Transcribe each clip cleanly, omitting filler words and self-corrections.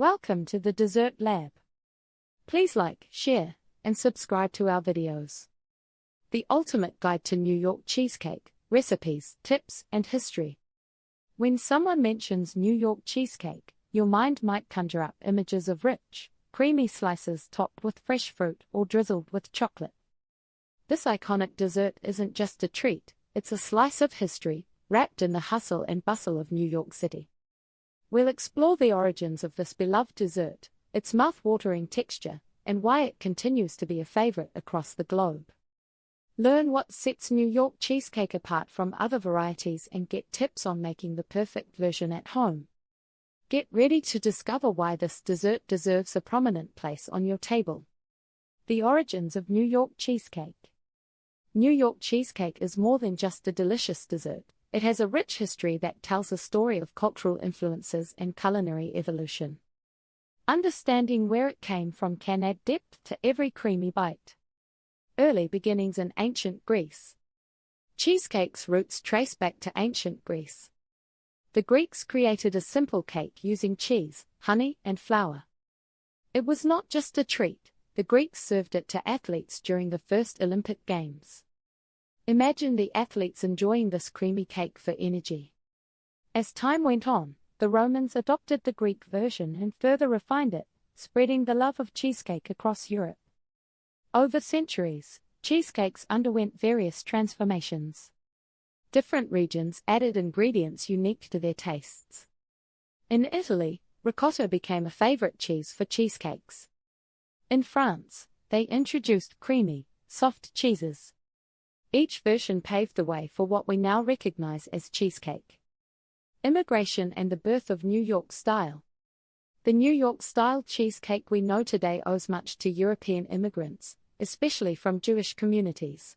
Welcome to the Dessert Lab. Please like, share, and subscribe to our videos. The ultimate guide to New York cheesecake, recipes, tips, and history. When someone mentions New York cheesecake, your mind might conjure up images of rich, creamy slices topped with fresh fruit or drizzled with chocolate. This iconic dessert isn't just a treat, it's a slice of history, wrapped in the hustle and bustle of New York City. We'll explore the origins of this beloved dessert, its mouth-watering texture, and why it continues to be a favorite across the globe. Learn what sets New York cheesecake apart from other varieties and get tips on making the perfect version at home. Get ready to discover why this dessert deserves a prominent place on your table. The origins of New York cheesecake. New York cheesecake is more than just a delicious dessert. It has a rich history that tells a story of cultural influences and culinary evolution. Understanding where it came from can add depth to every creamy bite. Early beginnings in ancient Greece. Cheesecake's roots trace back to ancient Greece. The Greeks created a simple cake using cheese, honey, and flour. It was not just a treat, the Greeks served it to athletes during the first Olympic Games. Imagine the athletes enjoying this creamy cake for energy. As time went on, the Romans adopted the Greek version and further refined it, spreading the love of cheesecake across Europe. Over centuries, cheesecakes underwent various transformations. Different regions added ingredients unique to their tastes. In Italy, ricotta became a favorite cheese for cheesecakes. In France, they introduced creamy, soft cheeses. Each version paved the way for what we now recognize as cheesecake. Immigration and the birth of New York style. The New York style cheesecake we know today owes much to European immigrants, especially from Jewish communities.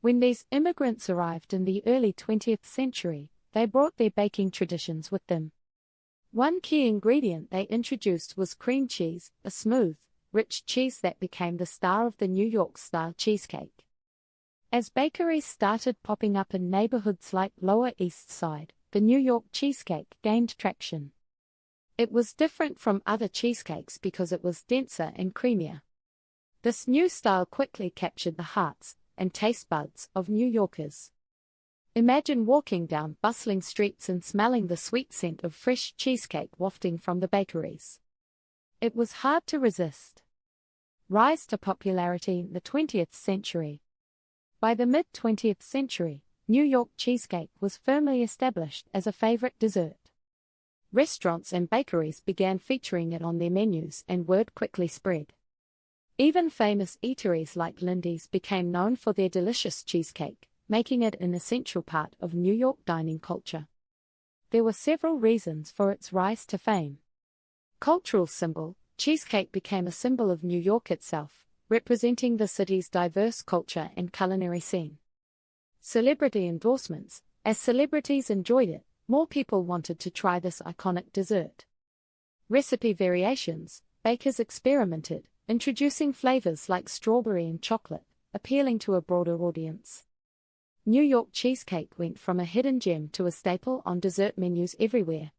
When these immigrants arrived in the early 20th century, they brought their baking traditions with them. One key ingredient they introduced was cream cheese, a smooth, rich cheese that became the star of the New York style cheesecake. As bakeries started popping up in neighborhoods like Lower East Side, the New York cheesecake gained traction. It was different from other cheesecakes because it was denser and creamier. This new style quickly captured the hearts and taste buds of New Yorkers. Imagine walking down bustling streets and smelling the sweet scent of fresh cheesecake wafting from the bakeries. It was hard to resist. Rise to popularity in the 20th century. By the mid-20th century, New York cheesecake was firmly established as a favorite dessert. Restaurants and bakeries began featuring it on their menus and word quickly spread. Even famous eateries like Lindy's became known for their delicious cheesecake, making it an essential part of New York dining culture. There were several reasons for its rise to fame. Cultural symbol, cheesecake became a symbol of New York itself, representing the city's diverse culture and culinary scene. Celebrity endorsements. As celebrities enjoyed it, more people wanted to try this iconic dessert. Recipe variations. Bakers experimented, introducing flavors like strawberry and chocolate, appealing to a broader audience. New York cheesecake went from a hidden gem to a staple on dessert menus everywhere.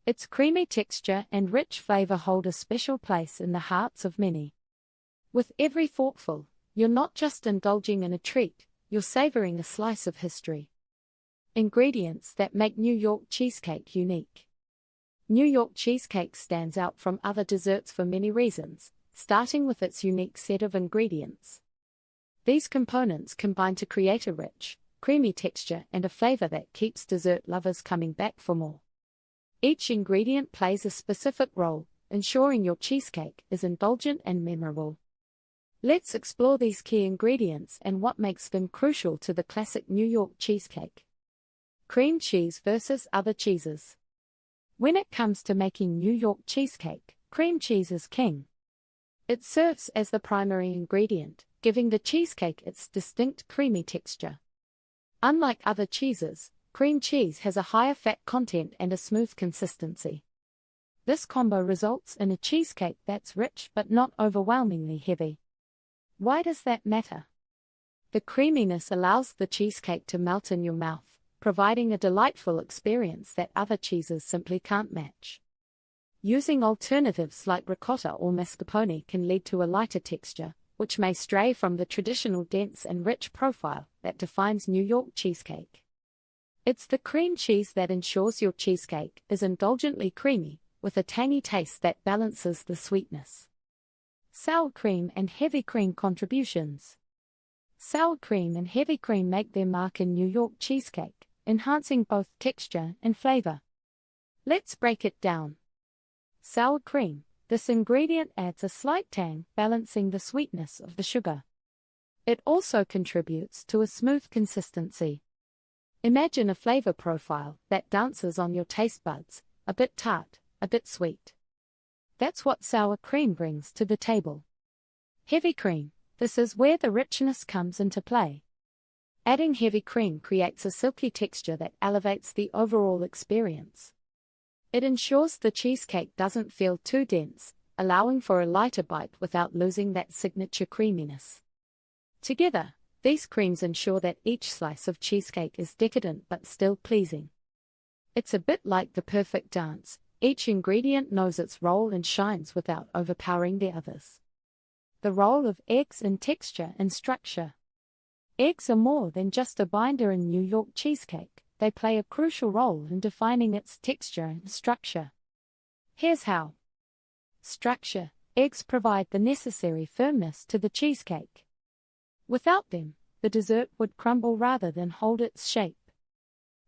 Its creamy texture and rich flavor hold a special place in the hearts of many. With every forkful, you're not just indulging in a treat, you're savoring a slice of history. Ingredients that make New York cheesecake unique. New York cheesecake stands out from other desserts for many reasons, starting with its unique set of ingredients. These components combine to create a rich, creamy texture and a flavor that keeps dessert lovers coming back for more. Each ingredient plays a specific role, ensuring your cheesecake is indulgent and memorable. Let's explore these key ingredients and what makes them crucial to the classic New York cheesecake. Cream cheese versus other cheeses. When it comes to making New York cheesecake, cream cheese is king. It serves as the primary ingredient, giving the cheesecake its distinct creamy texture. Unlike other cheeses, cream cheese has a higher fat content and a smooth consistency. This combo results in a cheesecake that's rich but not overwhelmingly heavy. Why does that matter? The creaminess allows the cheesecake to melt in your mouth, providing a delightful experience that other cheeses simply can't match. Using alternatives like ricotta or mascarpone can lead to a lighter texture, which may stray from the traditional dense and rich profile that defines New York cheesecake. It's the cream cheese that ensures your cheesecake is indulgently creamy, with a tangy taste that balances the sweetness. Sour cream and heavy cream contributions. Sour cream and heavy cream make their mark in New York cheesecake, enhancing both texture and flavor. Let's break it down. Sour cream. This ingredient adds a slight tang, balancing the sweetness of the sugar. It also contributes to a smooth consistency. Imagine a flavor profile that dances on your taste buds, a bit tart, a bit sweet. That's what sour cream brings to the table. Heavy cream. This is where the richness comes into play. Adding heavy cream creates a silky texture that elevates the overall experience. It ensures the cheesecake doesn't feel too dense, allowing for a lighter bite without losing that signature creaminess. Together, these creams ensure that each slice of cheesecake is decadent but still pleasing. It's a bit like the perfect dance. Each ingredient knows its role and shines without overpowering the others. The role of eggs in texture and structure. Eggs are more than just a binder in New York cheesecake. They play a crucial role in defining its texture and structure. Here's how. Structure. Eggs provide the necessary firmness to the cheesecake. Without them, the dessert would crumble rather than hold its shape.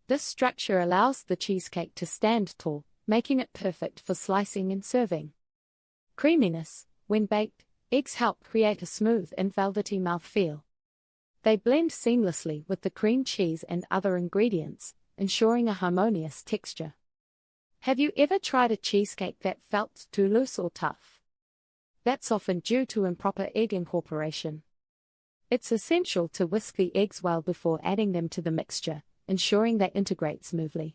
This structure allows the cheesecake to stand tall, making it perfect for slicing and serving. Creaminess. When baked, eggs help create a smooth and velvety mouthfeel. They blend seamlessly with the cream cheese and other ingredients, ensuring a harmonious texture. Have you ever tried a cheesecake that felt too loose or tough? That's often due to improper egg incorporation. It's essential to whisk the eggs well before adding them to the mixture, ensuring they integrate smoothly.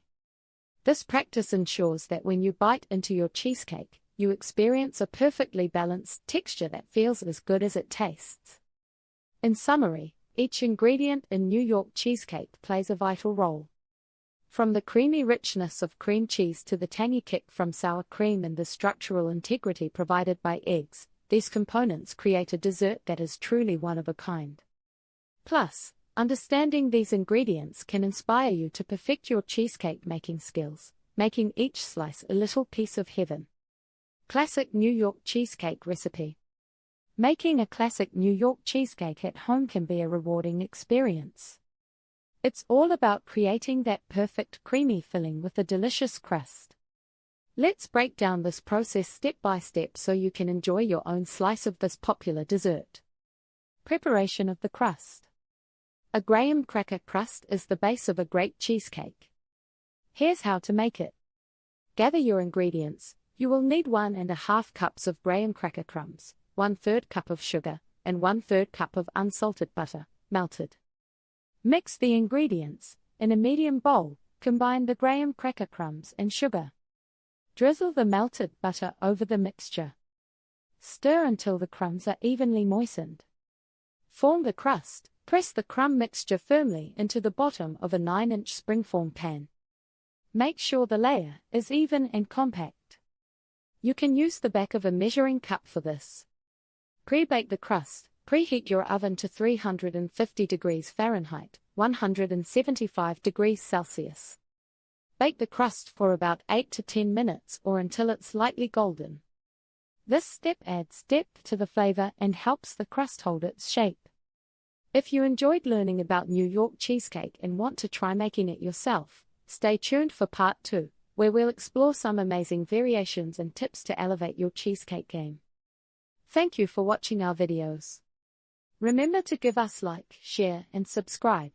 This practice ensures that when you bite into your cheesecake, you experience a perfectly balanced texture that feels as good as it tastes. In summary, each ingredient in New York cheesecake plays a vital role. From the creamy richness of cream cheese to the tangy kick from sour cream and the structural integrity provided by eggs, these components create a dessert that is truly one of a kind. Plus, understanding these ingredients can inspire you to perfect your cheesecake making skills, making each slice a little piece of heaven. Classic New York cheesecake recipe. Making a classic New York cheesecake at home can be a rewarding experience. It's all about creating that perfect creamy filling with a delicious crust. Let's break down this process step by step so you can enjoy your own slice of this popular dessert. Preparation of the crust. A graham cracker crust is the base of a great cheesecake. Here's how to make it. Gather your ingredients. You will need 1½ cups of graham cracker crumbs, 1/3 cup of sugar, and 1/3 cup of unsalted butter, melted. Mix the ingredients. In a medium bowl, combine the graham cracker crumbs and sugar. Drizzle the melted butter over the mixture. Stir until the crumbs are evenly moistened. Form the crust. Press the crumb mixture firmly into the bottom of a 9-inch springform pan. Make sure the layer is even and compact. You can use the back of a measuring cup for this. Pre-bake the crust. Preheat your oven to 350 degrees Fahrenheit, 175 degrees Celsius. Bake the crust for about 8 to 10 minutes or until it's lightly golden. This step adds depth to the flavor and helps the crust hold its shape. If you enjoyed learning about New York cheesecake and want to try making it yourself, stay tuned for part 2, where we'll explore some amazing variations and tips to elevate your cheesecake game. Thank you for watching our videos. Remember to give us like, share, and subscribe.